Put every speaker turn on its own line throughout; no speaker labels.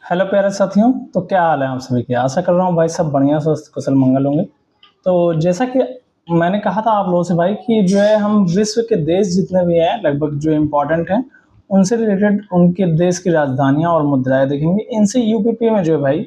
Hello प्यारे साथियों। तो क्या हाल है आप सभी के? आशा कर रहा हूँ भाई सब बढ़िया स्वस्थ कुशल मंगल होंगे। तो जैसा कि मैंने कहा था आप लोगों से भाई कि जो है हम विश्व के देश जितने भी हैं लगभग जो इम्पोर्टेंट हैं उनसे रिलेटेड उनके देश की राजधानियाँ और मुद्राएं देखेंगे। इनसे यूपीपी में जो है भाई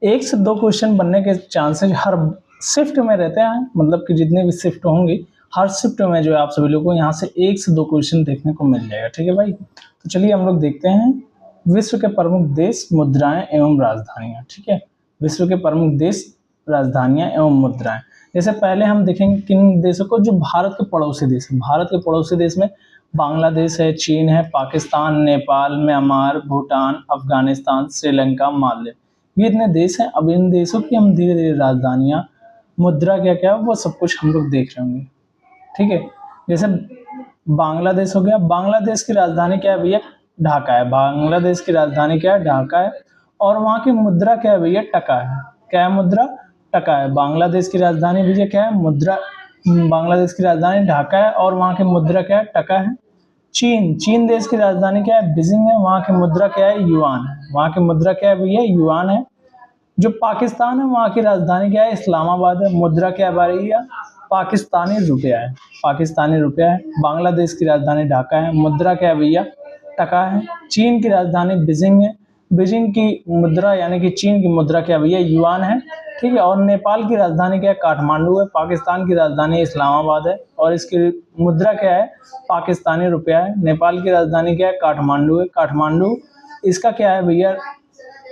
1 से 2 क्वेश्चन बनने के चांसेस हर शिफ्ट में रहते हैं। मतलब कि जितनी भी शिफ्ट होंगी हर शिफ्ट में जो है आप सभी लोगों को यहाँ से 1 से 2 क्वेश्चन देखने को मिल जाएगा। ठीक है भाई? तो चलिए हम लोग देखते हैं विश्व के प्रमुख देश, मुद्राएं एवं राजधानियां। ठीक है? विश्व के प्रमुख देश, राजधानियां एवं मुद्राएं। जैसे पहले हम देखेंगे किन देशों को, जो भारत के पड़ोसी देश हैं। भारत के पड़ोसी देश में बांग्लादेश है, चीन है, पाकिस्तान, नेपाल, म्यांमार, भूटान, अफगानिस्तान, श्रीलंका, मालदीव। ये इतने देश हैं। अब इन देशों की हम धीरे धीरे राजधानियां, मुद्रा क्या क्या है वो सब कुछ हम लोग देख रहे होंगे। ठीक है? जैसे बांग्लादेश हो गया। बांग्लादेश की राजधानी क्या है भैया? ढाका है। बांग्लादेश की राजधानी क्या है? ढाका है। और वहाँ की मुद्रा क्या है भैया? टका है। क्या है मुद्रा? टका है। बांग्लादेश की राजधानी भैया क्या है? मुद्रा। बांग्लादेश की राजधानी ढाका है और वहाँ की मुद्रा क्या है? टका है। चीन देश की राजधानी क्या है? बीजिंग है। वहाँ की मुद्रा क्या है? युआन है। वहाँ की मुद्रा क्या है भैया? युआन है। जो पाकिस्तान है वहाँ की राजधानी क्या है? इस्लामाबाद है। मुद्रा क्या है भैया? पाकिस्तानी रुपया है। पाकिस्तानी रुपया है। बांग्लादेश की राजधानी ढाका है। मुद्रा क्या है भैया? टका है। चीन की राजधानी बीजिंग है। बीजिंग की मुद्रा यानी कि चीन की मुद्रा क्या है भैया? युआन है। ठीक है? और नेपाल की राजधानी क्या है? काठमांडू है। पाकिस्तान की राजधानी इस्लामाबाद है और इसकी मुद्रा क्या है? पाकिस्तानी रुपया है। नेपाल की राजधानी क्या है? काठमांडू है। काठमांडू इसका क्या है भैया?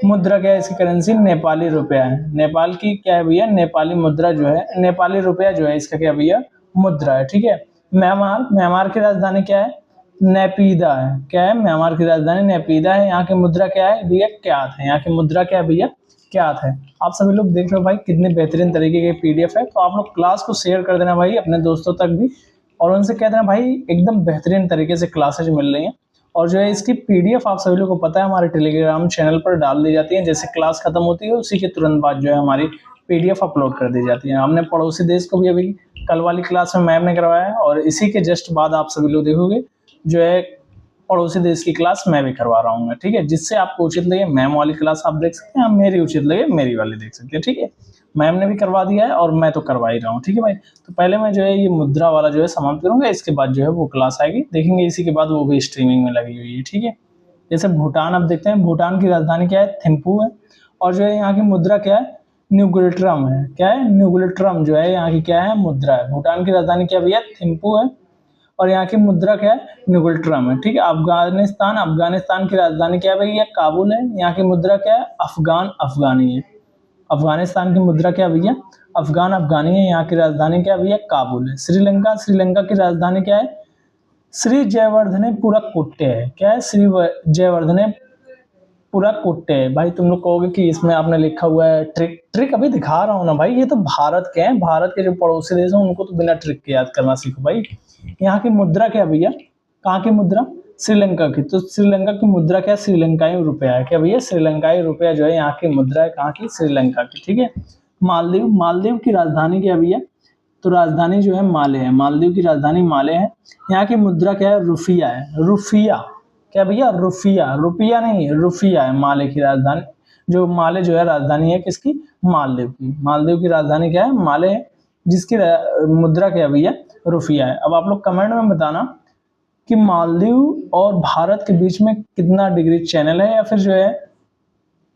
मुद्रा क्या है? इसकी करेंसी नेपाली रुपया है। नेपाल की क्या है भैया? नेपाली मुद्रा जो है, नेपाली रुपया जो है इसका क्या भैया? मुद्रा है। ठीक है? म्यांमार की राजधानी क्या है? नेपीदा है। क्या है? म्यांमार की राजधानी नेपीदा है। यहाँ की मुद्रा क्या है भैया? क्यात है। यहाँ की मुद्रा क्या है भैया? क्यात है। आप सभी लोग देख रहे हो भाई कितने बेहतरीन तरीके के पीडीएफ है। तो आप लोग क्लास को शेयर कर देना भाई अपने दोस्तों तक भी, और उनसे कह देना भाई एकदम बेहतरीन तरीके से क्लासेज मिल रही हैं। और जो है इसकी पीडीएफ आप सभी लोगों को पता है हमारे टेलीग्राम चैनल पर डाल दी जाती है। जैसे क्लास खत्म होती है उसी के तुरंत बाद जो है हमारी पीडीएफ अपलोड कर दी जाती है। हमने पड़ोसी देश को भी अभी कल वाली क्लास में मैम ने करवाया है और इसी के जस्ट बाद आप सभी लोग देखोगे जो है पड़ोसी देश की क्लास मैं भी करवा रहा हूँ। ठीक है? जिससे आपको उचित लगे मैम वाली क्लास आप देख सकते हैं, मेरी उचित लगे मेरी वाली देख सकते हैं। ठीक है? मैम ने भी करवा दिया है और मैं तो करवा ही रहा हूँ। ठीक है भाई? तो पहले मैं जो है ये मुद्रा वाला जो है समाप्त करूंगा, इसके बाद जो है वो क्लास आएगी, देखेंगे इसी के बाद वो भी स्ट्रीमिंग में लगी हुई है। ठीक है? जैसे भूटान अब देखते हैं। भूटान की राजधानी क्या है? थिम्पू है। और जो है यहाँ की मुद्रा क्या है? न्यूगिल्ट्रम है। क्या है? न्यूगिल्ट्रम जो है यहाँ की क्या है? मुद्रा है। भूटान की राजधानी क्या भैया? थिम्पू है और यहाँ की मुद्रा क्या है? न्यूगिल्ट्रम है। ठीक है? अफगानिस्तान की राजधानी क्या है भैया? काबुल है। यहाँ की मुद्रा क्या है? अफगानी है। अफगानिस्तान की मुद्रा क्या भैया? अफगानी है। यहाँ की राजधानी क्या भैया? काबुल है। श्रीलंका की राजधानी क्या है? श्री जयवर्धने पुरा कुट्टे है। क्या है? श्री जयवर्धने पूरा कुट्टे है। भाई तुम लोग कहोगे कि इसमें आपने लिखा हुआ है ट्रिक अभी दिखा रहा हूँ ना भाई, ये तो भारत के हैं। भारत के जो पड़ोसी देश हैं उनको तो बिना ट्रिक के याद करना सीखो भाई। यहाँ की मुद्रा क्या भैया? कहाँ की मुद्रा? श्रीलंका की। तो श्रीलंका की मुद्रा क्या? श्रीलंकाई रुपया है। क्या भैया? श्रीलंकाई रुपया जो है यहाँ की मुद्रा है। कहाँ की? श्रीलंका की। ठीक है? मालदीव की राजधानी क्या भैया? तो राजधानी जो है माले है। मालदीव की राजधानी माले है। यहाँ की मुद्रा क्या है? रुफिया है। रुफिया। क्या भैया? रुफिया। रुपया नहीं, रुफिया है माले की राजधानी। जो माले जो है राजधानी है किसकी? मालदीव की। मालदीव की राजधानी क्या है? माले है, जिसकी मुद्रा क्या है भैया? रुफिया है। अब आप लोग कमेंट में बताना कि मालदीव और भारत के बीच में कितना डिग्री चैनल है, या फिर जो है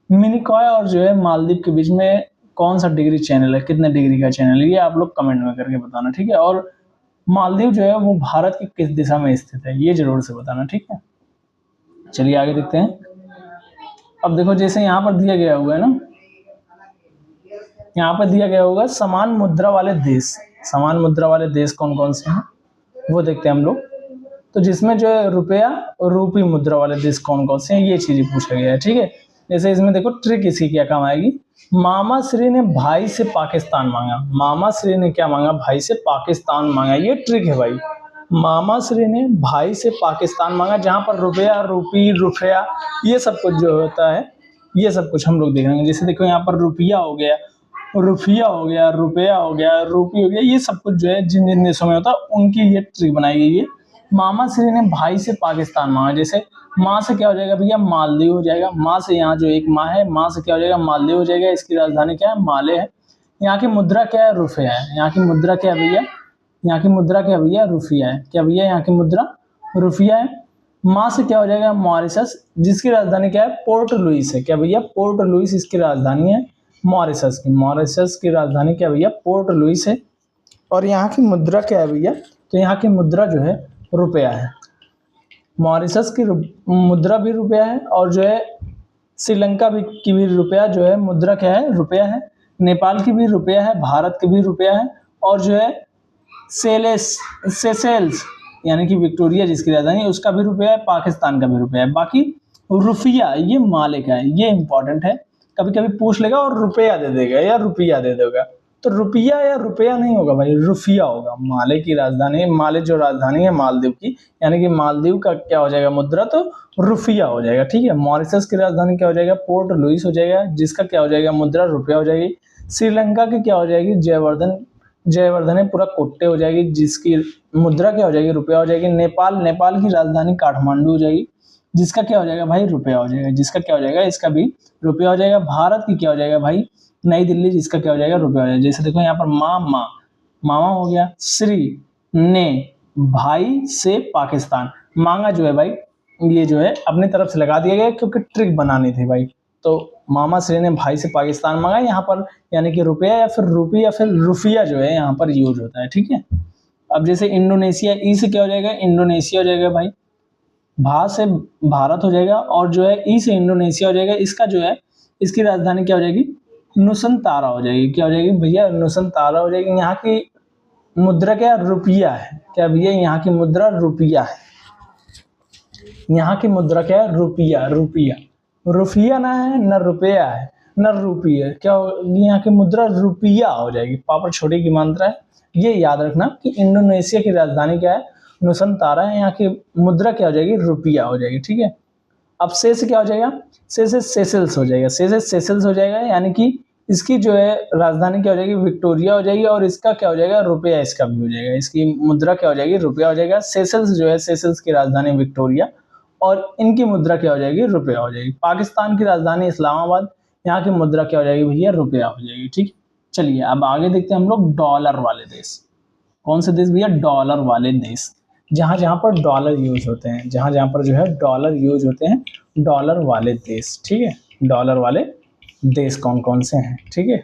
मिनिकॉय और जो है मालदीव के बीच में कौन सा डिग्री चैनल है, कितने डिग्री का चैनल है, ये आप लोग कमेंट में करके बताना। ठीक है? और मालदीव जो है वो भारत की किस दिशा में स्थित है ये जरूर से बताना। ठीक है? चलिए आगे देखते हैं। अब देखो जैसे यहाँ पर दिया गया हुआ है ना, यहाँ पर दिया गया होगा समान मुद्रा वाले देश। समान मुद्रा वाले देश कौन कौन से हैं वो देखते हैं हम लोग। तो जिसमें जो है रुपया और रूपी मुद्रा वाले देश कौन कौन से हैं ये चीजें पूछा गया है। ठीक है? जैसे इसमें देखो ट्रिक इसकी क्या काम आएगी। मामा श्री ने भाई से पाकिस्तान मांगा। मामा श्री ने क्या मांगा? भाई से पाकिस्तान मांगा। ये ट्रिक है भाई। मामा श्री ने भाई से पाकिस्तान मांगा, जहां पर रुपया, रूपी, रुपया ये सब कुछ जो होता है ये सब कुछ हम लोग देखेंगे। जैसे देखो यहाँ पर रुपया हो गया, रुपया हो गया, रुपया हो गया, रूपी हो गया, ये सब कुछ जो है जिन जिन देशों में होता है उनकी ये ट्रिक बनाई गई है। मामा श्री ने भाई से पाकिस्तान मांगा। जैसे माँ से क्या हो जाएगा भैया, मालदीव हो जाएगा। माँ से यहाँ जो एक माँ है, माँ से क्या हो जाएगा, मालदीव हो जाएगा। इसकी राजधानी क्या है, माले है। यहाँ की मुद्रा क्या है, रुपया है। यहाँ की मुद्रा क्या है भैया, यहाँ की मुद्रा क्या भैया, रुपया है। क्या भैया, यहाँ की मुद्रा रुपया है। माँ से क्या हो जाएगा, मॉरिशस, जिसकी राजधानी क्या है, पोर्ट लुइस है। क्या भैया, पोर्ट लुइस इसकी राजधानी है मॉरिशस की। मॉरिशस की राजधानी क्या भैया, पोर्ट लुइस है। और यहाँ की मुद्रा क्या है भैया, तो यहाँ की मुद्रा जो है रुपया है। मॉरिशस की मुद्रा भी रुपया है, और जो है श्रीलंका भी की भी रुपया जो है मुद्रा क्या है, रुपया है। नेपाल की भी रुपया है, भारत की भी रुपया है। और जो है सेशेल्स यानी कि विक्टोरिया जिसकी राजधानी, उसका भी रुपया है, पाकिस्तान का भी रुपया है। बाकी रुपया ये माले का है, ये इंपॉर्टेंट है। कभी कभी पूछ लेगा और रुपया दे देगा या रुपया दे देगा, तो रुपया या रुपया नहीं होगा भाई, रुपया होगा। माले की राजधानी, माले जो राजधानी है मालदीव की, यानी कि मालदीव का क्या हो जाएगा मुद्रा, तो रुपया हो जाएगा। ठीक है। मॉरिशस की राजधानी क्या हो जाएगा, पोर्ट लुइस हो जाएगा, जिसका क्या हो जाएगा, मुद्रा रुपया हो जाएगी। श्रीलंका की क्या हो जाएगी, जयवर्धने पूरा कोट्टे हो जाएगी, जिसकी मुद्रा क्या हो जाएगी, रुपया हो जाएगी। नेपाल की राजधानी काठमांडू हो जाएगी, जिसका क्या हो जाएगा भाई, रुपया हो जाएगा। जिसका क्या हो जाएगा, इसका भी रुपया हो जाएगा। भारत की क्या हो जाएगा भाई, नई दिल्ली, जिसका क्या हो जाएगा, रुपया हो जाएगा। जैसे देखो यहाँ पर मामा हो गया, श्री ने भाई से पाकिस्तान मांगा, जो है भाई ये जो है अपनी तरफ से लगा दिया गया क्योंकि ट्रिक बनानी थी भाई। तो मामा श्री ने भाई से पाकिस्तान मांगा, यहाँ पर यानी कि रुपया या फिर रुपया या फिर रुफिया जो है यहाँ पर यूज होता है। ठीक है। अब जैसे इंडोनेशिया, ई से क्या हो जाएगा, इंडोनेशिया हो जाएगा भाई। भा से भारत हो जाएगा, और जो है ई से इंडोनेशिया हो जाएगा। इसका जो है, इसकी राजधानी क्या हो जाएगी, नुसंतारा हो जाएगी। क्या हो जाएगी भैया, नुसंतारा हो जाएगी। यहाँ की मुद्रा क्या, रुपया है। क्या भैया, यहाँ की मुद्रा रुपया है। यहाँ की मुद्रा क्या है, रुपया। रुपया ना है, न रुपया है, न रुपया। क्या होगी, यहाँ की मुद्रा रुपया हो जाएगी। पापड़ छोटे की मात्रा है। ये याद रखना कि इंडोनेशिया की राजधानी क्या है, नुसंतारा है। यहाँ की मुद्रा क्या हो जाएगी, रुपया हो जाएगी। ठीक है। अब से क्या हो जाएगा, से सेशेल्स हो जाएगा। से सेशेल्स हो जाएगा, यानी कि इसकी जो है राजधानी क्या हो जाएगी, विक्टोरिया हो जाएगी। और इसका क्या हो जाएगा, रुपया इसका भी हो जाएगा। इसकी मुद्रा क्या हो जाएगी, रुपया हो जाएगा। सेशेल्स जो है, सेशेल्स की राजधानी विक्टोरिया, और इनकी मुद्रा क्या हो जाएगी, रुपया हो जाएगी। पाकिस्तान की राजधानी इस्लामाबाद, यहाँ की मुद्रा क्या हो जाएगी भैया, रुपया हो जाएगी। ठीक। चलिए अब आगे देखते हैं हम लोग डॉलर वाले देश। कौन से देश भैया, डॉलर वाले देश। जहां जहां पर डॉलर यूज होते हैं, जहां जहां पर जो है डॉलर यूज होते हैं, डॉलर वाले देश। ठीक है। डॉलर वाले देश कौन कौन से हैं। ठीक है।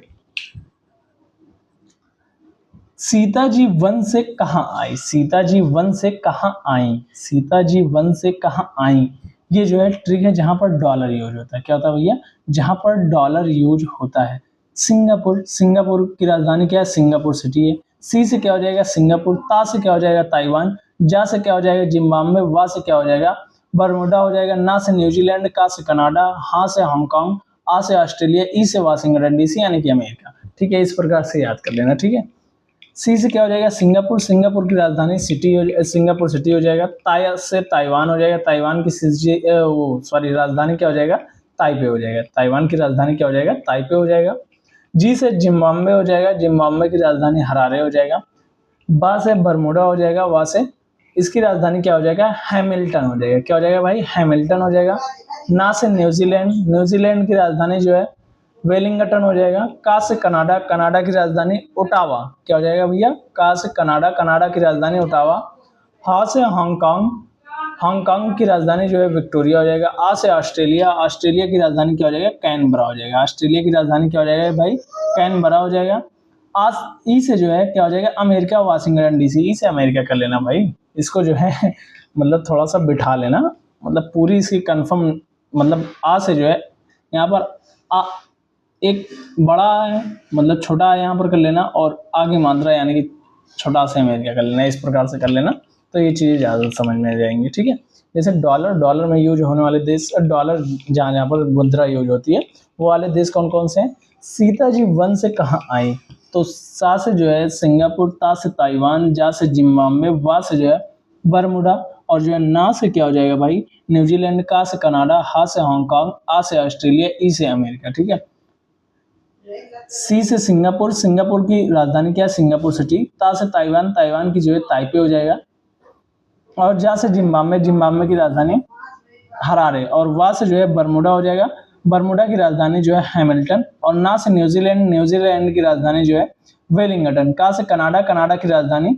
सीता जी वन से कहाँ आई, सीता जी वन से कहाँ आई, सीता जी वन से कहाँ आई। ये जो है ट्रिक है जहां पर डॉलर यूज होता है। क्या होता है भैया, जहां पर डॉलर यूज होता है। सिंगापुर, सिंगापुर की राजधानी क्या है, सिंगापुर सिटी है। सी से क्या हो जाएगा, सिंगापुर। ता से क्या हो जाएगा, ताइवान। जा से क्या हो जाएगा, जिम्बाब्वे। वा से क्या हो जाएगा, बरमुडा हो जाएगा। ना से न्यूजीलैंड। का से कनाडा। हाँ से हांगकांग। आ से ऑस्ट्रेलिया। ई से वाशिंगटन डीसी यानी कि अमेरिका। ठीक है। इस प्रकार से याद कर लेना। ठीक है। सी से क्या हो जाएगा, सिंगापुर। सिंगापुर की राजधानी सिंगापुर सिटी हो जाएगा। ताया से ताइवान हो जाएगा। ताइवान की राजधानी क्या हो जाएगा, ताइपे हो जाएगा। ताइवान की राजधानी क्या हो जाएगा, ताइपे हो जाएगा। जी से जिम्बाब्वे हो जाएगा। जिम्बाब्वे की राजधानी हरारे हो जाएगा। बा से बरमुडा हो जाएगा। वा से इसकी राजधानी क्या हो जाएगा, हैमिल्टन हो जाएगा। क्या हो जाएगा भाई, हैमिल्टन हो जाएगा। ना से न्यूजीलैंड। न्यूजीलैंड की राजधानी जो है वेलिंगटन हो जाएगा। का से कनाडा। कनाडा की राजधानी ओटावा। क्या हो जाएगा भैया, का से कनाडा। कनाडा की राजधानी ओटावा। हा से हांगकांग। हांगकांग की राजधानी जो है विक्टोरिया हो जाएगा। आ से ऑस्ट्रेलिया। ऑस्ट्रेलिया की राजधानी क्या हो जाएगा, कैनबरा हो जाएगा। ऑस्ट्रेलिया की राजधानी क्या हो जाएगा भाई, कैनबरा हो जाएगा। आज ई से जो है क्या हो जाएगा, अमेरिका, वाशिंगटन डीसी। ई से अमेरिका कर लेना भाई, इसको जो है मतलब थोड़ा सा बिठा लेना, मतलब पूरी इसकी कंफर्म, मतलब आ से जो है यहाँ पर आ एक बड़ा है, मतलब छोटा है यहाँ पर कर लेना, और आगे मात्रा यानी कि छोटा से अमेरिका कर लेना। इस प्रकार से कर लेना तो ये चीज़ें ज़्यादा समझ में आ जाएंगी। ठीक है। जैसे डॉलर, डॉलर में यूज होने वाले देश, डॉलर जहाँ जहाँ पर मुद्रा यूज होती है वो वाले देश कौन कौन से हैं। सीता जी वन से कहाँ आई, तो सा से जो है सिंगापुर। ता से ताइवान। जा से जिम्बाब्वे। वा से जो है बरमुडा। और जो है ना से क्या हो जाएगा भाई, न्यूजीलैंड। का से कनाडा। हा से हांगकांग। आ से ऑस्ट्रेलिया। ई से अमेरिका। ठीक है। सी से सिंगापुर। सिंगापुर की राजधानी क्या है, सिंगापुर सिटी। ता से ताइवान। ताइवान की जो है ताइपे हो जाएगा। और जा से जिम्बाब्वे, जिम्बाब्वे की राजधानी हरारे, और वहाँ से जो है बरमुडा हो जाएगा, बरमुडा की राजधानी जो है हैमिल्टन, और ना से न्यूजीलैंड, न्यूजीलैंड की राजधानी जो है वेलिंगटन, का से कनाडा, कनाडा की राजधानी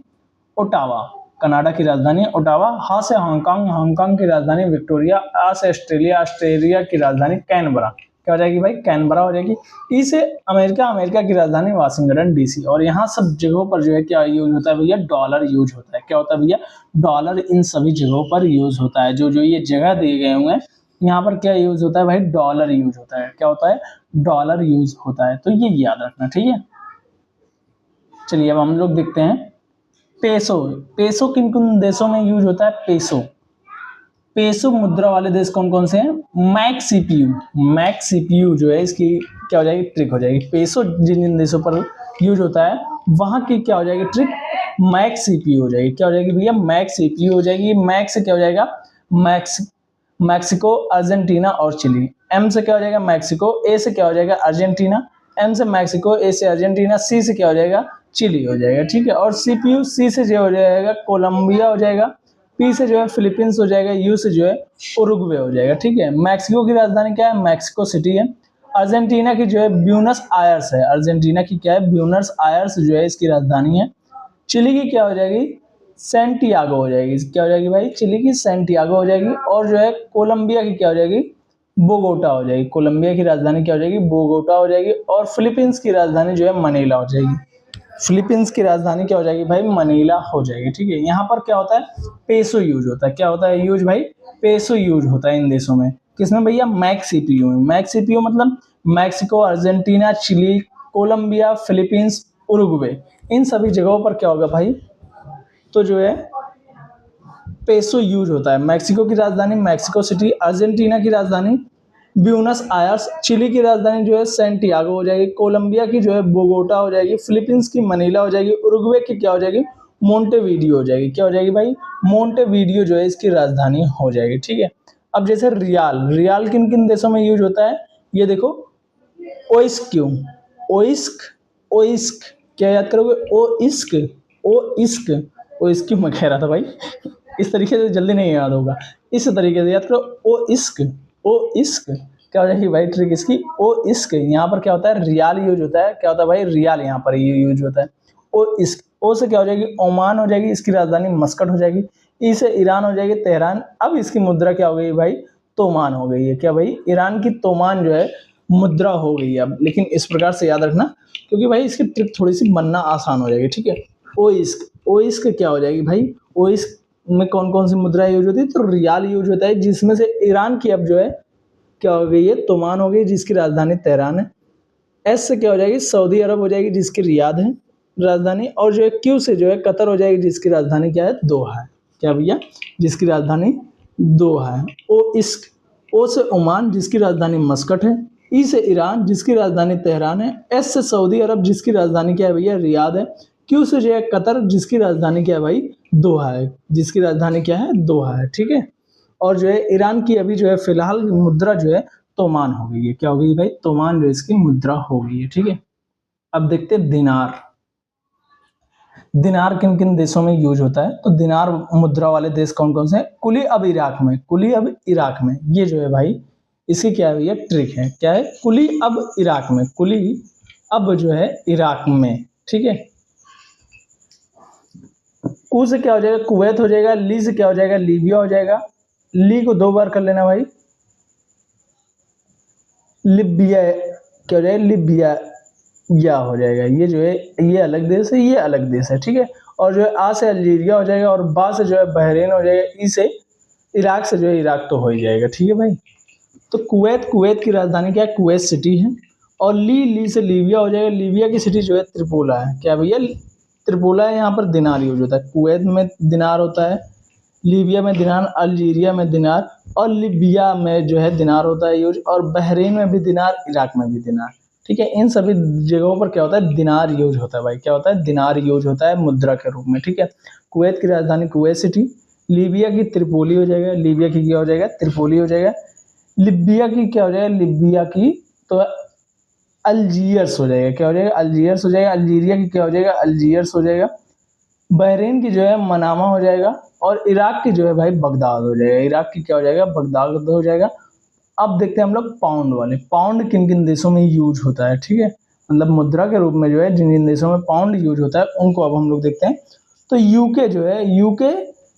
ओटावा, कनाडा की राजधानी ओटावा, हा से हांगकांग, हांगकांग की राजधानी विक्टोरिया, आ से ऑस्ट्रेलिया, ऑस्ट्रेलिया की राजधानी कैनबरा, क्या हो जाएगी भाई, कैनबरा हो जाएगी। ई से अमेरिका, अमेरिका की राजधानी वाशिंगटन डीसी, और यहाँ सब जगहों पर जो है क्या यूज होता है भैया, डॉलर यूज होता है। क्या होता है भैया, डॉलर इन सभी जगहों पर यूज होता है। जो जो ये जगह दिए गए हुए हैं यहाँ पर क्या यूज होता है भाई, डॉलर यूज होता है। क्या होता है, डॉलर यूज होता है, तो ये याद रखना, ठीक है। चलिए अब हम लोग देखते हैं पेसो। पेसो किन किन देशों में यूज होता है, पेसो, पेसो मुद्रा वाले देश कौन कौन से हैं, मैक सीपीयू, मैक सीपीयू जो है इसकी क्या हो जाएगी, ट्रिक हो जाएगी। पेसो जिन जिन देशों पर यूज होता है वहां की क्या हो जाएगी ट्रिक, मैक सीपीयू हो जाएगी। क्या हो जाएगी भैया, मैक सीपीयू हो जाएगी। मैक से क्या हो जाएगा, मैक्स मैक्सिको, अर्जेंटीना और चिली। एम से क्या हो जाएगा, मैक्सिको। ए से क्या हो जाएगा, अर्जेंटीना। एम से मैक्सिको, ए से अर्जेंटीना। सी से क्या हो जाएगा, चिली हो जाएगा, ठीक है। और सीपीयू, सी से जो हो जाएगा कोलंबिया हो जाएगा, पी से जो है फिलीपींस हो जाएगा, यू से जो है उरुग्वे हो जाएगा, ठीक है। मैक्सिको की राजधानी क्या है, मैक्सिको सिटी है। अर्जेंटीना की जो है ब्यूनस आयर्स है, अर्जेंटीना की क्या है, ब्यूनस आयर्स जो है इसकी राजधानी है। चिली की क्या हो जाएगी, सेंटियागो हो जाएगी। क्या हो जाएगी भाई, चिली की सेंटियागो हो जाएगी। और जो है कोलंबिया की क्या हो जाएगी, बोगोटा हो जाएगी। कोलंबिया की राजधानी क्या हो जाएगी, बोगोटा हो जाएगी। और फिलीपींस की राजधानी जो है मनीला हो जाएगी। फिलीपींस की राजधानी क्या हो जाएगी भाई, मनीला हो जाएगी, ठीक है। यहाँ पर क्या होता है, पेसो यूज होता है। क्या होता है यूज भाई, पेसो यूज होता है इन देशों में। किसमें भैया, मैक सीपीयू में। मैक सीपीयू मतलब Mexico, Argentina, Chile, Colombia, Philippines, Uruguay, इन सभी जगहों पर क्या होगा भाई, तो जो है पेसो यूज होता है। मैक्सिको की राजधानी मैक्सिको सिटी, अर्जेंटीना की राजधानी ब्यूनस आयर्स, चिली की राजधानी जो है सेंटियागो हो जाएगी, कोलंबिया की जो है बोगोटा हो जाएगी, फिलीपींस की मनीला हो जाएगी, उरुग्वे की क्या हो जाएगी, मोंटेवीडियो हो जाएगी। क्या हो जाएगी भाई, मोंटेवीडियो जो है इसकी राजधानी हो जाएगी, ठीक है। अब जैसे रियाल, रियाल किन किन देशों में यूज होता है, ये देखो, ओइस्क, ओइस्क, ओइस्क, क्या याद करोगे, ओ इस्क, ओ इस्क, ओ इस्क मैं कह रहा था भाई, इस तरीके से जल्दी नहीं याद होगा, इस तरीके से याद करो, ओ इस्क, ओ इस्क। क्या हो जाएगी भाई ट्रिक इसकी, ओ इस्क। यहाँ पर क्या होता है, रियाल यूज होता है। क्या होता है भाई, रियाल यहाँ पर ये यूज होता है। ओ इस्क, ओ से क्या हो जाएगी, ओमान हो जाएगी, इसकी राजधानी मस्कट हो जाएगी। ई से ईरान हो जाएगी, तेहरान। अब इसकी मुद्रा क्या हो गई भाई, तोमान हो गई है। क्या भाई, ईरान की तोमान जो है मुद्रा हो गई है अब। लेकिन इस प्रकार से याद रखना, क्योंकि भाई इसकी ट्रिक थोड़ी सी बनना आसान हो जाएगी, ठीक है। ओ इस्क, ओ इस्क क्या हो जाएगी भाई, ओ इस्क में कौन कौन सी मुद्रा यूज होती है, तो रियाल यूज होता है, जिसमें से ईरान की अब जो है क्या हो गई है, तोमान हो गई, जिसकी राजधानी तेहरान है। एस से क्या हो जाएगी, सऊदी अरब हो जाएगी, जिसकी रियाद है राजधानी। और जो है क्यू से जो है कतर हो जाएगी, जिसकी राजधानी क्या है, दोहा है। क्या भैया, जिसकी राजधानी दोहा है। ओ इस्क, ओ से ओमान, जिसकी राजधानी मस्कट है। ई से ईरान, जिसकी राजधानी तेहरान है। एस से सऊदी अरब, जिसकी राजधानी क्या है भैया, रियाद है। क्यू से जो है कतर, जिसकी राजधानी क्या है भाई, दोहा है, जिसकी राजधानी क्या है, दोहा है, ठीक है। और जो है ईरान की अभी जो है फिलहाल मुद्रा जो है तोमान हो गई है। क्या हो गई भाई, तोमान जो इसकी मुद्रा हो गई है, ठीक है। अब देखते हैं दिनार। दिनार किन किन देशों में यूज होता है, तो दिनार मुद्रा वाले देश कौन कौन से हैं, कुली अब इराक में, कुली अब इराक में। ये जो है भाई इसकी क्या है, ये ट्रिक है। क्या है, कुली अब इराक में, कुली अब जो है इराक में, ठीक है। कू से क्या हो जाएगा, कुवैत हो जाएगा। ली से क्या हो जाएगा, लीबिया हो जाएगा। ली को 2 बार कर लेना भाई, लिबिया, क्या हो जाएगा, लिबिया या हो जाएगा। ये जो है ये अलग देश है, ये अलग देश है, ठीक है। और जो है आ से अल्जीरिया हो जाएगा, और बा से जो है बहरीन हो जाएगा। ई से इराक से जो है इराक तो हो ही जाएगा, ठीक है भाई। तो कुवैत, कुवैत की राजधानी क्या है, कुवैत सिटी है। और ली से लीबिया हो जाएगा। लीबिया की सिटी जो है त्रिपोला है। क्या भैया, त्रिपोला है। यहाँ पर दिनार यूज होता है, कुवैत में दिनार होता है, लीबिया में दिनार, अल्जीरिया में दिनार, और लिबिया में जो है दिनार होता है यूज, और बहरीन में भी दिनार, इराक में भी दिनार, ठीक है। इन सभी जगहों पर क्या होता है, दिनार यूज होता है भाई। क्या होता है, दिनार यूज होता है मुद्रा के रूप में, ठीक है। कुवैत की राजधानी कुवैत सिटी। लीबिया की त्रिपोली हो जाएगा, लीबिया की क्या हो जाएगा, त्रिपोली हो जाएगा। लिबिया की क्या हो जाएगा, लिबिया की तो अल्जीयर्स हो जाएगा। क्या हो जाएगा, अल्जीयर्स हो जाएगा। अल्जीरिया की क्या हो जाएगा, अल्जीयर्स हो जाएगा। बहरीन की जो है मनामा हो जाएगा, और इराक की जो है भाई बगदाद हो जाएगा। इराक की क्या हो जाएगा, बगदाद हो जाएगा। अब देखते हैं हम लोग पाउंड वाले, पाउंड किन किन देशों में यूज होता है, ठीक है, मतलब मुद्रा के रूप में जो है जिन जिन देशों में पाउंड यूज होता है उनको अब हम लोग देखते हैं। तो यूके जो है, यूके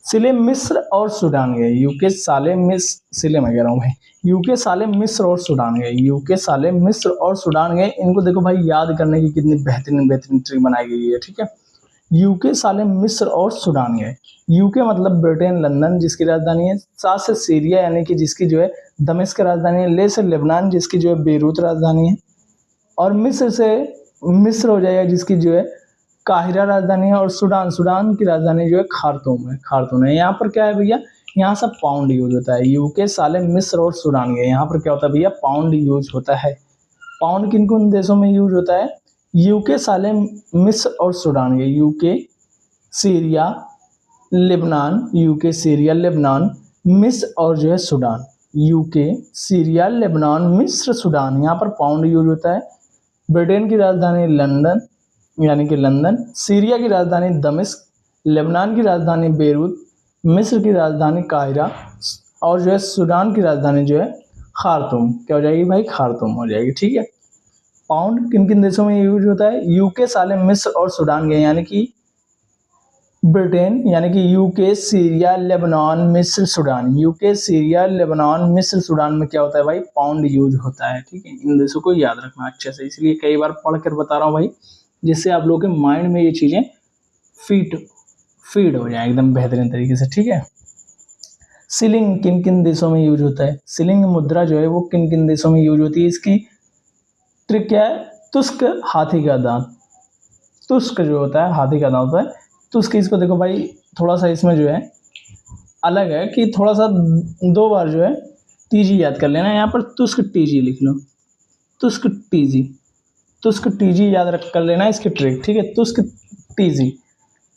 सिले मिस्र और सूडान गए, यूके साले मिस्र सिले मैं कह रहा हूँ भाई, यूके साले मिस्र और सूडान गए, यूके साले मिस्र और सूडान गए। इनको देखो भाई याद करने की कितनी बेहतरीन बेहतरीन ट्रिक बनाई गई है, ठीक है। यूके साले मिस्र और सूडान गए। यूके मतलब ब्रिटेन लंदन जिसकी राजधानी है, सा से सीरिया यानी कि जिसकी जो है दमिश्क राजधानी है, ले से लेबनान जिसकी जो है बेरूत राजधानी है, और मिस्र से मिस्र हो जाएगा जिसकी जो है काहिरा राजधानी है, और सूडान, सूडान की राजधानी जो है खार्तूम है, खार्तूम है। यहाँ पर क्या है भैया, यहाँ सब पाउंड यूज होता है। यूके साले मिस्र और सूडान गए, यहाँ पर क्या होता है भैया, पाउंड यूज होता है। पाउंड किन किन देशों में यूज होता है, यूके साले मिस्र और सूडान गए, UK Syria Lebanon, UK Syria Lebanon मिस्र और जो है सूडान, यूके सीरिया लेबनान मिस्र सूडान, यहाँ पर पाउंड यूज होता है। ब्रिटेन की राजधानी लंदन यानी कि लंदन, सीरिया की राजधानी दमिश्क, लेबनान की राजधानी बेरूत, मिस्र की राजधानी काहिरा, और जो है सूडान की राजधानी जो है खार्तूम, क्या हो जाएगी भाई, खार्तूम हो जाएगी, ठीक है। पाउंड किन किन देशों में यूज होता है, यूके साले मिस्र और सूडान गए यानी कि ब्रिटेन यानी कि यूके सीरिया लेबनान मिस्र सूडान, यूके सीरिया लेबनान मिस्र सूडान में क्या होता है भाई, पाउंड यूज होता है, ठीक है। इन देशों को याद रखना अच्छे से, इसलिए कई बार पढ़कर बता रहा हूँ भाई, जिससे आप लोगों के माइंड में ये चीजें फीड हो जाए एकदम बेहतरीन तरीके से, ठीक है। सिलिंग किन किन देशों में यूज होता है, सिलिंग मुद्रा जो है वो किन किन देशों में यूज होती है, इसकी ट्रिक क्या है, तुस्क हाथी का दांत, तुस्क जो होता है हाथी का दांत होता है। तुस्क, इसको देखो भाई थोड़ा सा इसमें जो है अलग है कि थोड़ा सा दो बार जो है टीजी याद कर लेना, यहाँ पर तुस्क टीजी लिख लो, तुस्क टीजी, तुस्क टीजी याद रख कर लेना इसकी ट्रिक, ठीक है। तुस्क टीजी,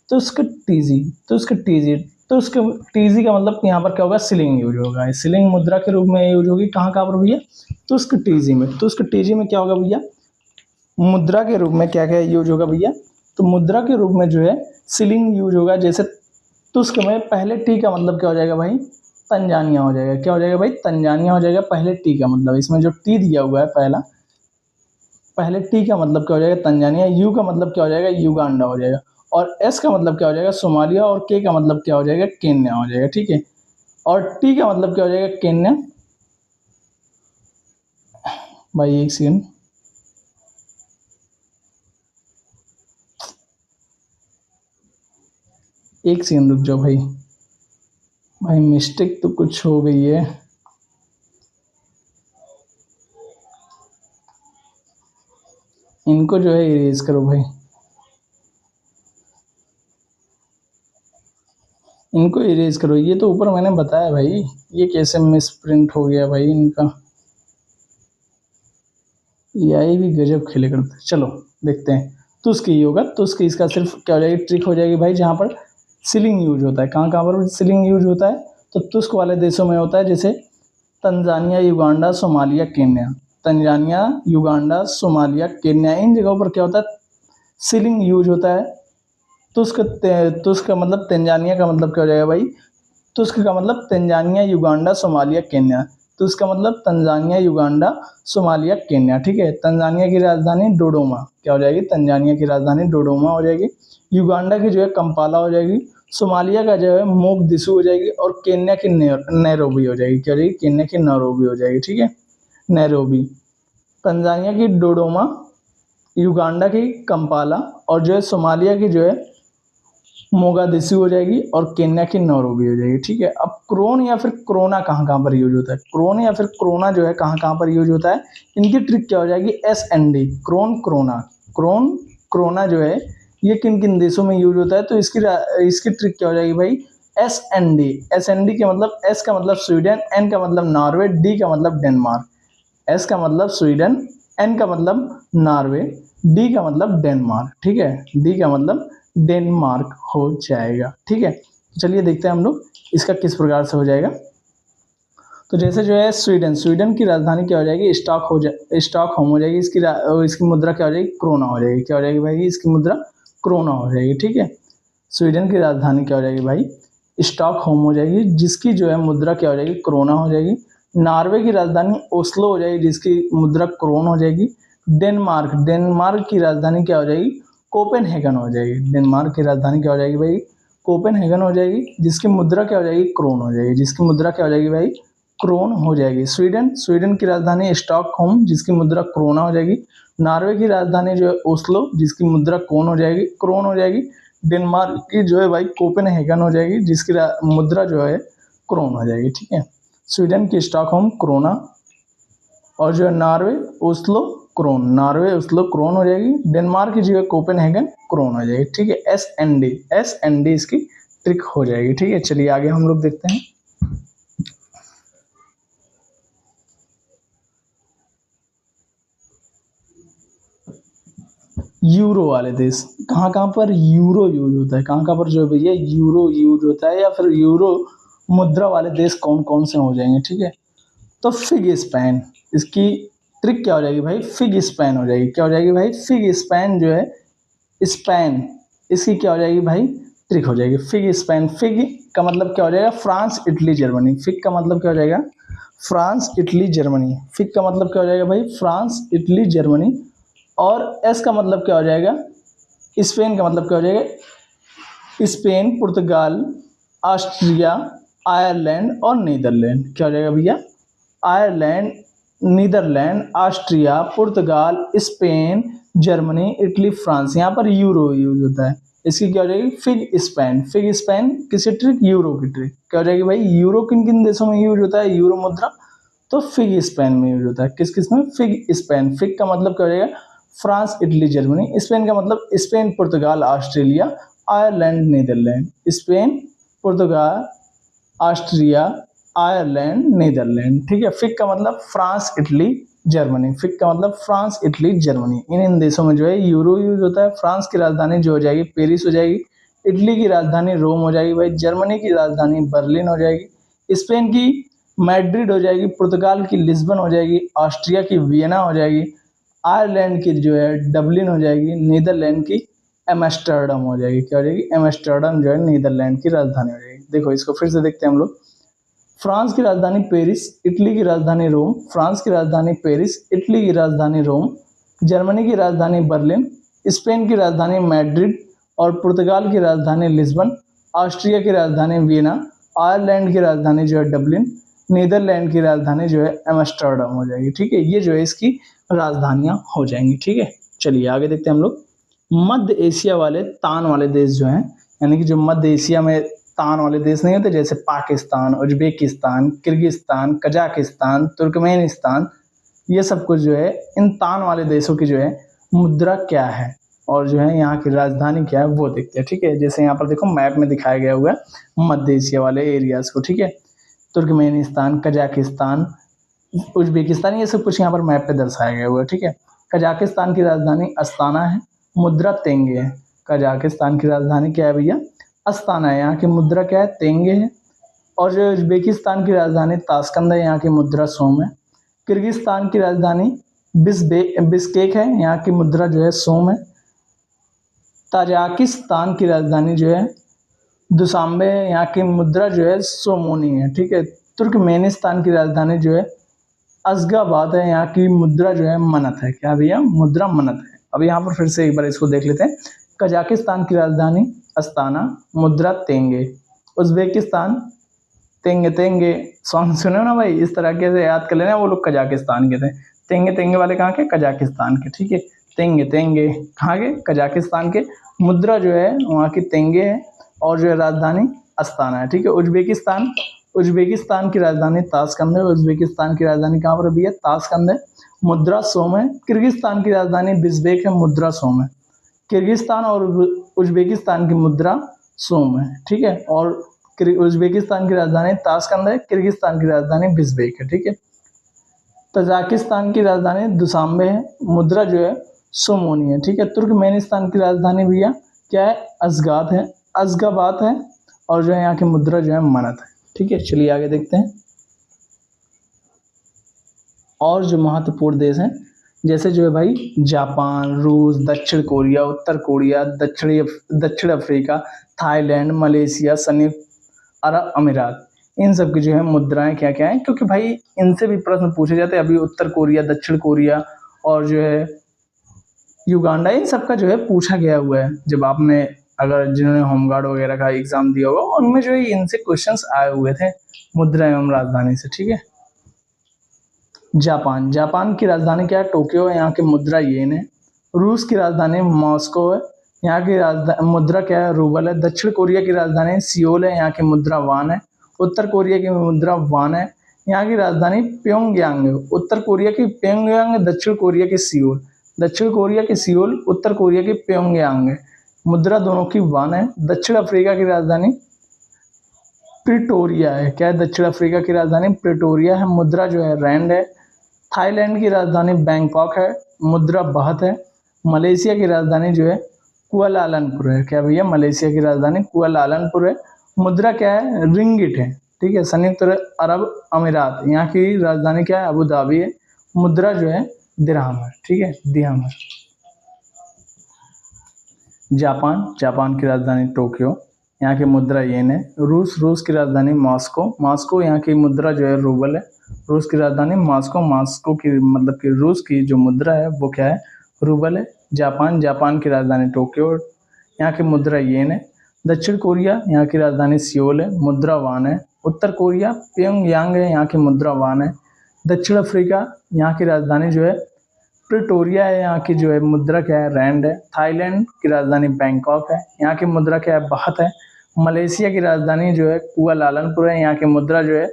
तुस्क टीजी, तुस्क टीजी, तुस्क टीजी का मतलब यहाँ पर क्या होगा, सिलिंग यूज होगा, सिलिंग मुद्रा के रूप में यूज होगी, कहाँ कहाँ पर भैया, तुस्क टीजी में। तुस्क टीजी में क्या होगा भैया, मुद्रा के रूप में क्या क्या यूज होगा भैया, तो मुद्रा के रूप में जो है सिलिंग यूज होगा। जैसे तुस्क में पहले टी का मतलब क्या हो जाएगा भाई, तंजानिया हो जाएगा, क्या हो जाएगा भाई, तंजानिया हो जाएगा पहले टी का मतलब, इसमें जो टी दिया हुआ है पहला, पहले टी का मतलब क्या हो जाएगा, तंजानिया, यू का मतलब क्या हो जाएगा, युगांडा हो जाएगा, और एस का मतलब क्या हो जाएगा, सोमालिया, और के का मतलब क्या हो जाएगा, केन्या हो जाएगा, ठीक है। और टी का मतलब क्या हो जाएगा, केन्या। भाई एक सेकंड, एक सेकंड रुक जाओ भाई, भाई मिस्टेक तो कुछ हो गई है, इनको जो है इरेज करो भाई, इनको इरेज करो, ये तो ऊपर मैंने बताया भाई, ये कैसे मिस प्रिंट हो गया भाई इनका, ये भी गजब खेले करते। चलो देखते हैं, तुस्क ही होगा, तुस्क, इसका सिर्फ क्या हो जाएगी, ट्रिक हो जाएगी भाई, जहाँ पर सिलिंग यूज होता है, कहाँ कहाँ पर सिलिंग यूज होता है, तो तुस्क वाले देशों में होता है, जैसे Tanzania, Uganda, Somalia, Kenya, Tanzania, Uganda, Somalia, Kenya, इन जगहों पर क्या होता है, सिलिंग यूज होता है। तुस्क, तुस्क का मतलब तंजानिया का मतलब क्या हो जाएगा भाई, तुस्क का मतलब तंजानिया, युगांडा, सोमालिया, केन्या, तो इसका मतलब तंजानिया, युगांडा, सोमालिया, केन्या, ठीक है। तंजानिया की राजधानी डोडोमा, क्या हो जाएगी, तंजानिया की राजधानी डोडोमा हो जाएगी, युगांडा की जो है कंपाला हो जाएगी, सोमालिया का जो है मोगदिशु हो जाएगी, और केन्या की नैरोबी हो जाएगी, क्या हो जाएगी, केन्या की नैरोबी हो जाएगी, ठीक है, नैरोबी। तंजानिया की डोडोमा, युगांडा की कंपाला, और जो है सोमालिया की जो है मोगादिशु हो जाएगी, और केन्या की नैरोबी हो जाएगी, ठीक है। अब क्रोन या फिर क्रोना कहाँ कहाँ पर यूज होता है, क्रोन या फिर क्रोना जो है कहाँ कहाँ पर यूज होता है, इनकी ट्रिक क्या हो जाएगी, SND, क्रोन क्रोना, क्रोन क्रोना जो है ये किन किन देशों में यूज होता है, तो इसकी ट्रिक क्या हो जाएगी भाई, SND, SND के मतलब, S का मतलब स्वीडन, N का मतलब नॉर्वे, D का मतलब डेनमार्क, S का मतलब स्वीडन, N का मतलब नॉर्वे, D का मतलब डेनमार्क, ठीक है, D का मतलब डेनमार्क हो जाएगा, ठीक है। तो चलिए देखते हैं हम लोग इसका किस प्रकार से हो जाएगा। तो जैसे जो है स्वीडन, स्वीडन की राजधानी क्या हो जाएगी, स्टॉकहोम हो जाएगी, इसकी मुद्रा क्या हो जाएगी, क्रोना हो जाएगी, क्या हो जाएगी भाई, इसकी मुद्रा क्रोना हो जाएगी, ठीक है। स्वीडन की राजधानी क्या हो जाएगी भाई, स्टॉकहोम हो जाएगी, जिसकी जो है मुद्रा क्या हो जाएगी, क्रोना हो जाएगी। नॉर्वे की राजधानी ओस्लो हो जाएगी, जिसकी मुद्रा क्रोन हो जाएगी। डेनमार्क की राजधानी क्या हो जाएगी, कोपेनहेगन हो जाएगी। डेनमार्क की राजधानी क्या हो जाएगी भाई, कोपेनहेगन हो जाएगी, जिसकी मुद्रा क्या हो जाएगी, क्रोन हो जाएगी। जिसकी मुद्रा क्या हो जाएगी भाई, क्रोन हो जाएगी। स्वीडन की राजधानी स्टॉकहोम, जिसकी मुद्रा क्रोना हो जाएगी। नॉर्वे की राजधानी जो है ओस्लो, जिसकी मुद्रा क्रोन हो जाएगी। डेनमार्क की जो है भाई कोपेनहेगन हो जाएगी, जिसकी मुद्रा जो है क्रोन हो जाएगी। ठीक है, स्वीडन की स्टॉकहोम क्रोना, और जो है नॉर्वे ओस्लो क्रोन हो जाएगी। डेनमार्क की जो है कोपेनहेगन क्रोन हो जाएगी। ठीक है, एस एन डी इसकी ट्रिक हो जाएगी। ठीक है, चलिए आगे हम लोग देखते हैं। यूरो वाले देश, कहाँ कहाँ पर यूरो यूज होता है, कहाँ कहाँ पर जो भैया यूरो यूज होता है, या फिर यूरो मुद्रा वाले देश कौन कौन से हो जाएंगे। ठीक है, तो फिग स्पेन, इसकी ट्रिक क्या हो जाएगी भाई, फिग स्पेन हो जाएगी। क्या हो जाएगी भाई, फिग स्पेन जो है स्पेन, इसकी क्या हो जाएगी भाई, ट्रिक हो जाएगी। फिग स्पेन, फिग का मतलब क्या हो जाएगा, फ्रांस इटली जर्मनी। फिग का मतलब क्या हो जाएगा, फ्रांस इटली जर्मनी। फिग का मतलब क्या हो जाएगा भाई, फ्रांस इटली जर्मनी। और एस का मतलब क्या हो जाएगा, स्पेन का मतलब क्या हो जाएगा, स्पेन, पुर्तगाल, ऑस्ट्रिया, आयरलैंड और नीदरलैंड। क्या हो जाएगा भैया, आयरलैंड, नीदरलैंड, ऑस्ट्रिया, पुर्तगाल, स्पेन, जर्मनी, इटली, फ्रांस। यहाँ पर यूरो यूज होता है। इसकी क्या हो जाएगी, फिग स्पेन किसी ट्रिक, यूरो की ट्रिक। क्या हो जाएगी भाई, यूरो किन किन देशों में यूज होता है, यूरो मुद्रा, तो फिग स्पेन में यूज होता है। किस किस में, फिग स्पेन। फिग का मतलब क्या हो जाएगा, फ्रांस इटली जर्मनी। स्पेन का मतलब स्पेन, पुर्तगाल, ऑस्ट्रेलिया, आयरलैंड, नीदरलैंड। स्पेन, पुर्तगाल, ऑस्ट्रिया, आयरलैंड, नीदरलैंड। ठीक है, फिग का मतलब फ्रांस इटली जर्मनी। फिग का मतलब फ्रांस इटली जर्मनी, इन देशों में जो है यूरो यूज होता है। फ्रांस की राजधानी जो हो जाएगी पेरिस हो जाएगी। इटली की राजधानी रोम हो जाएगी भाई। जर्मनी की राजधानी बर्लिन हो जाएगी। स्पेन की मैड्रिड हो जाएगी। पुर्तगाल की लिस्बन हो जाएगी। ऑस्ट्रिया की वियना हो जाएगी। आयरलैंड की जो है डबलिन हो जाएगी। नीदरलैंड की एम्स्टर्डम हो जाएगी। क्या हो जाएगी, एम्स्टर्डम जो है नीदरलैंड की राजधानी हो जाएगी। देखो इसको फिर से देखते हैं हम लोग। फ्रांस की राजधानी पेरिस, इटली की राजधानी रोम। फ्रांस की राजधानी पेरिस, इटली की राजधानी रोम, जर्मनी की राजधानी बर्लिन, स्पेन की राजधानी मैड्रिड और पुर्तगाल की राजधानी लिस्बन, ऑस्ट्रिया की राजधानी वियना, आयरलैंड की राजधानी जो है डबलिन, नीदरलैंड की राजधानी जो है एम्स्टर्डम हो जाएगी। ठीक है, ये जो है इसकी राजधानियां हो जाएंगी। ठीक है, चलिए आगे देखते हैं हम लोग। मध्य एशिया वाले तान वाले देश जो हैं, यानी कि जो मध्य एशिया में तान वाले देश नहीं होते, जैसे Pakistan, Uzbekistan, Kyrgyzstan, Kazakhstan, Turkmenistan, ये सब कुछ जो है इन तान वाले देशों की जो है मुद्रा क्या है और जो है यहाँ की राजधानी क्या है वो देखते हैं। ठीक है, जैसे यहाँ पर देखो मैप में दिखाया गया हुआ है मध्य एशिया वाले एरियाज को। ठीक है, तुर्कमेनिस्तान, कजाकिस्तान, उज्बेकिस्तान, ये सब कुछ यहाँ पर मैप पे दर्शाया गया हुआ है। ठीक है, कजाकिस्तान की राजधानी अस्ताना है, मुद्रा तेंगे है। कजाकिस्तान की राजधानी क्या है भैया, अस्ताना है, यहाँ की मुद्रा क्या है, तेंगे है। और जो उज्बेकिस्तान की राजधानी ताशकंद है, यहाँ की मुद्रा सोम है। किर्गिस्तान की राजधानी बिस्केक है, यहाँ की मुद्रा जो है सोम है। ताजिकिस्तान की राजधानी जो है दुशांबे है, यहाँ की मुद्रा जो है सोमोनी है। ठीक है, तुर्कमेनिस्तान की राजधानी जो है अशगाबाद है, यहाँ की मुद्रा जो है मनत है। क्या भैया, मुद्रा मनत है। अब यहाँ पर फिर से एक बार इसको देख लेते हैं। कजाकिस्तान की राजधानी अस्ताना, मुद्रा तेंगे। उज्बेकिस्तान तेंगे तेंगे सॉन्ग सुने ना भाई, इस तरह के से याद कर लेना, वो लोग कजाकिस्तान के थे। तेंगे तेंगे वाले कहाँ के, कजाकिस्तान के। ठीक है, तेंगे तेंगे कहाँ के, कजाकिस्तान के। मुद्रा जो है वहाँ की तेंगे है और जो है राजधानी अस्ताना है। ठीक है, उज्बेकिस्तान की राजधानी ताशकंद है। उज्बेकिस्तान की राजधानी कहाँ पर भी है, ताशकंद है, मुद्रा सोम है। किर्गिस्तान की राजधानी बिस्बेक है, मुद्रा सोम है। किर्गिस्तान और उज्बेकिस्तान की मुद्रा सोम है। ठीक है, और उज्बेकिस्तान की राजधानी ताशकंद है, किर्गिस्तान की राजधानी बिस्बेक है। ठीक है, तजाकिस्तान की राजधानी दुशांबे है, मुद्रा जो है सोमोनी है। ठीक है, तुर्कमेनिस्तान की राजधानी भैया क्या है, अशगाबाद है और जो है यहाँ की मुद्रा जो है मनत है। ठीक है, चलिए आगे देखते हैं। और जो महत्वपूर्ण देश हैं जैसे जो है भाई जापान, रूस, दक्षिण कोरिया, उत्तर कोरिया, दक्षिण अफ्रीका, थाईलैंड, मलेशिया, संयुक्त अरब अमीरात, इन सब की जो है मुद्राएं क्या क्या हैं, क्योंकि भाई इनसे भी प्रश्न पूछे जाते हैं। अभी उत्तर कोरिया, दक्षिण कोरिया और जो है युगांडा, इन सब का जो है पूछा गया हुआ है। जब आपने अगर जिन्होंने होमगार्ड वगैरह का एग्जाम दिया होगा उनमें जो है इनसे क्वेश्चंस आए हुए थे मुद्रा एवं राजधानी से। ठीक है, जापान, जापान की राजधानी क्या है? टोक्यो है, यहाँ की मुद्रा येन है। रूस की राजधानी मॉस्को है, यहाँ की राजधानी मुद्रा क्या है? रूबल है। दक्षिण कोरिया की राजधानी सियोल है, यहाँ की मुद्रा वान है। उत्तर कोरिया की मुद्रा वान है, यहाँ की राजधानी प्योंगयांग है। उत्तर कोरिया की प्योंगयांग, दक्षिण कोरिया की सियोल। दक्षिण कोरिया की सियोल, उत्तर कोरिया की प्योंगयांग है। मुद्रा दोनों की वान है। दक्षिण अफ्रीका की राजधानी प्रिटोरिया है। क्या है दक्षिण अफ्रीका की राजधानी? प्रिटोरिया है। मुद्रा जो है रैंड है। थाईलैंड की राजधानी बैंकॉक है, मुद्रा बाहत है। मलेशिया की राजधानी जो है कुआलालंपुर है। क्या भैया? मलेशिया की राजधानी कुआलालंपुर है। मुद्रा क्या है? रिंगिट है। ठीक है, संयुक्त अरब अमीरात, यहाँ की राजधानी क्या है? अबू धाबी है। मुद्रा जो है दिरहम है। ठीक है, दिरहम है। जापान, जापान की राजधानी टोक्यो, यहाँ की मुद्रा येन है। रूस, रूस की राजधानी मॉस्को, मॉस्को, यहाँ की मुद्रा जो है रूबल है। रूस की राजधानी मॉस्को, मॉस्को की मतलब कि रूस की जो मुद्रा है वो क्या है? रूबल है। जापान, जापान की राजधानी टोक्यो, यहाँ की मुद्रा येन है। दक्षिण कोरिया, यहाँ की राजधानी सियोल है, मुद्रा वान है। उत्तर कोरिया प्योंगयांग है, यहाँ की मुद्रा वान है। दक्षिण अफ्रीका, यहाँ की राजधानी जो है प्रिटोरिया है, यहाँ की जो है मुद्रा क्या है? रैंड है। थाईलैंड की राजधानी बैंकॉक है, यहाँ की मुद्रा क्या है? बाहत है। मलेशिया की राजधानी जो है कुआलालंपुर है, यहाँ की मुद्रा जो है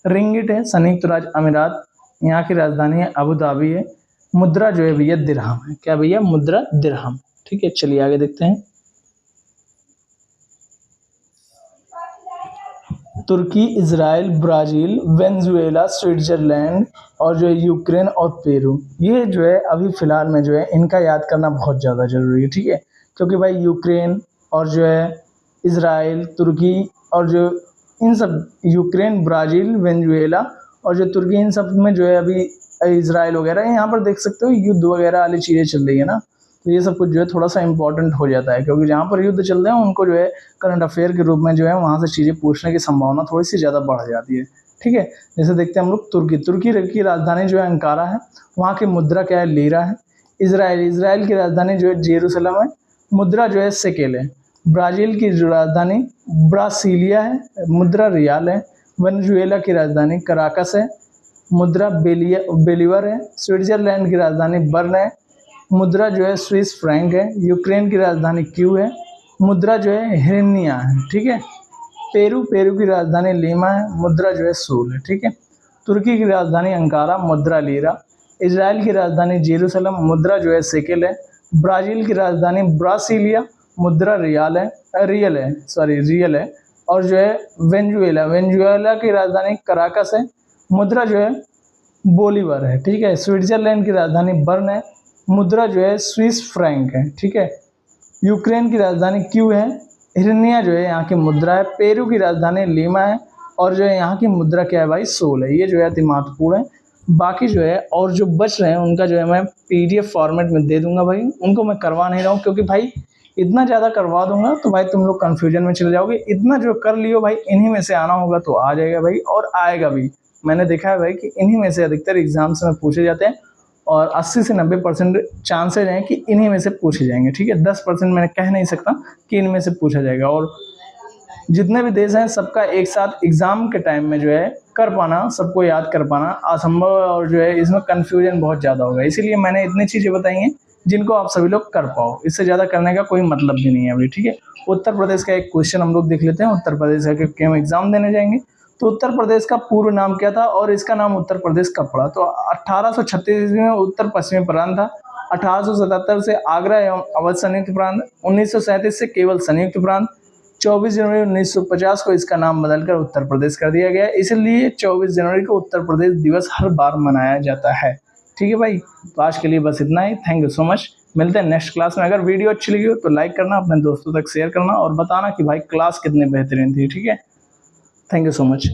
रिंगिट है। संयुक्त राज्य अमीरात, यहाँ की राजधानी है अबू धाबी है। मुद्रा जो है भैया दिरहम है। क्या भैया? मुद्रा दिरहम। ठीक है, चलिए आगे देखते हैं। तुर्की, इजराइल, ब्राज़ील, वेनेजुएला, स्विट्जरलैंड और जो है यूक्रेन और पेरू, ये जो है अभी फ़िलहाल में जो है इनका याद करना बहुत ज़्यादा ज़रूरी है। ठीक है, क्योंकि भाई यूक्रेन और जो है इजराइल, तुर्की और जो इन सब यूक्रेन, ब्राज़ील, वेनेजुएला और जो तुर्की, इन सब में जो है अभी इजराइल वगैरह, यहाँ पर देख सकते हो युद्ध वगैरह वाली चीज़ें चल रही है ना, तो ये सब कुछ जो है थोड़ा सा इंपॉर्टेंट हो जाता है, क्योंकि जहाँ पर युद्ध चल रहे हैं उनको जो है करंट अफेयर के रूप में जो है वहाँ से चीज़ें पूछने की संभावना थोड़ी सी ज़्यादा बढ़ जाती है। ठीक है, जैसे देखते हैं हम लोग तुर्की, तुर्की की राजधानी जो है अंकारा है, वहाँ की मुद्रा क्या है? लीरा है। इजराइल, इजराइल की राजधानी जो है जेरूसलम है, मुद्रा जो है शेकेल है। ब्राज़ील की जो राजधानी ब्रासीलिया है, मुद्रा रियाल है। वेनेजुएला की राजधानी कराकस है, मुद्रा बेलीवर है। स्विट्जरलैंड की राजधानी बर्न है, मुद्रा जो है स्विस फ्रैंक है। यूक्रेन की राजधानी क्यू है, मुद्रा जो है हिरनिया है। ठीक है, पेरू, पेरू की राजधानी लीमा है, मुद्रा जो है सूल है। ठीक है, तुर्की की राजधानी अंकारा, मुद्रा लीरा। इजराइल की राजधानी जेरूसलम, मुद्रा जो है शेकेल है। ब्राज़ील की राजधानी ब्रासीलिया, मुद्रा रियल है। और जो है वेनेजुएला, वेनेजुएला की राजधानी कराकस है, मुद्रा जो है बोलीवर है। ठीक है, स्विट्जरलैंड की राजधानी बर्न है, मुद्रा जो है स्विस फ्रैंक है। ठीक है, यूक्रेन की राजधानी क्यू है, हिरनिया जो है यहाँ की मुद्रा है। पेरू की राजधानी लीमा है और जो है यहाँ की मुद्रा क्या है भाई? सोल है। ये जो है अति महत्वपूर्ण है। बाकी जो है और जो बच रहे हैं उनका जो है मैं PDF फॉर्मेट में दे दूंगा भाई, उनको मैं करवा नहीं रहा हूँ, क्योंकि भाई इतना ज़्यादा करवा दूंगा तो भाई तुम लोग कन्फ्यूजन में चले जाओगे। इतना जो कर लियो भाई, इन्हीं में से आना होगा तो आ जाएगा भाई, और आएगा भी। मैंने देखा है भाई कि इन्हीं में से अधिकतर एग्जाम्स में पूछे जाते हैं और 80 से 90% चांसेज हैं कि इन्हीं में से पूछे जाएंगे। ठीक है, 10% मैंने कह नहीं सकता कि इनमें से पूछा जाएगा। और जितने भी देश हैं सबका एक साथ एग्ज़ाम के टाइम में जो है कर पाना, सबको याद कर पाना असंभव, और जो है इसमें कन्फ्यूजन बहुत ज़्यादा होगा। इसीलिए मैंने इतनी चीज़ें बताई हैं जिनको आप सभी लोग कर पाओ, इससे ज़्यादा करने का कोई मतलब भी नहीं है अभी। ठीक है, उत्तर प्रदेश का एक क्वेश्चन हम लोग देख लेते हैं। उत्तर प्रदेश का क्योंकि हम एग्ज़ाम देने जाएंगे, तो उत्तर प्रदेश का पूर्व नाम क्या था और इसका नाम उत्तर प्रदेश कब पड़ा? तो 1836 में उत्तर पश्चिमी प्रांत था। 1877 से आगरा एवं अवध संयुक्त प्रांत। 1937 से केवल संयुक्त प्रांत। 24 जनवरी 1950 को इसका नाम बदलकर उत्तर प्रदेश कर दिया गया, इसलिए 24 जनवरी को उत्तर प्रदेश दिवस हर बार मनाया जाता है। ठीक है भाई, तो आज के लिए बस इतना ही। Thank you so much. मिलते हैं नेक्स्ट क्लास में। अगर वीडियो अच्छी लगी हो तो लाइक करना, अपने दोस्तों तक शेयर करना और बताना कि भाई क्लास कितनी बेहतरीन थी। ठीक है, थैंक यू सो मच।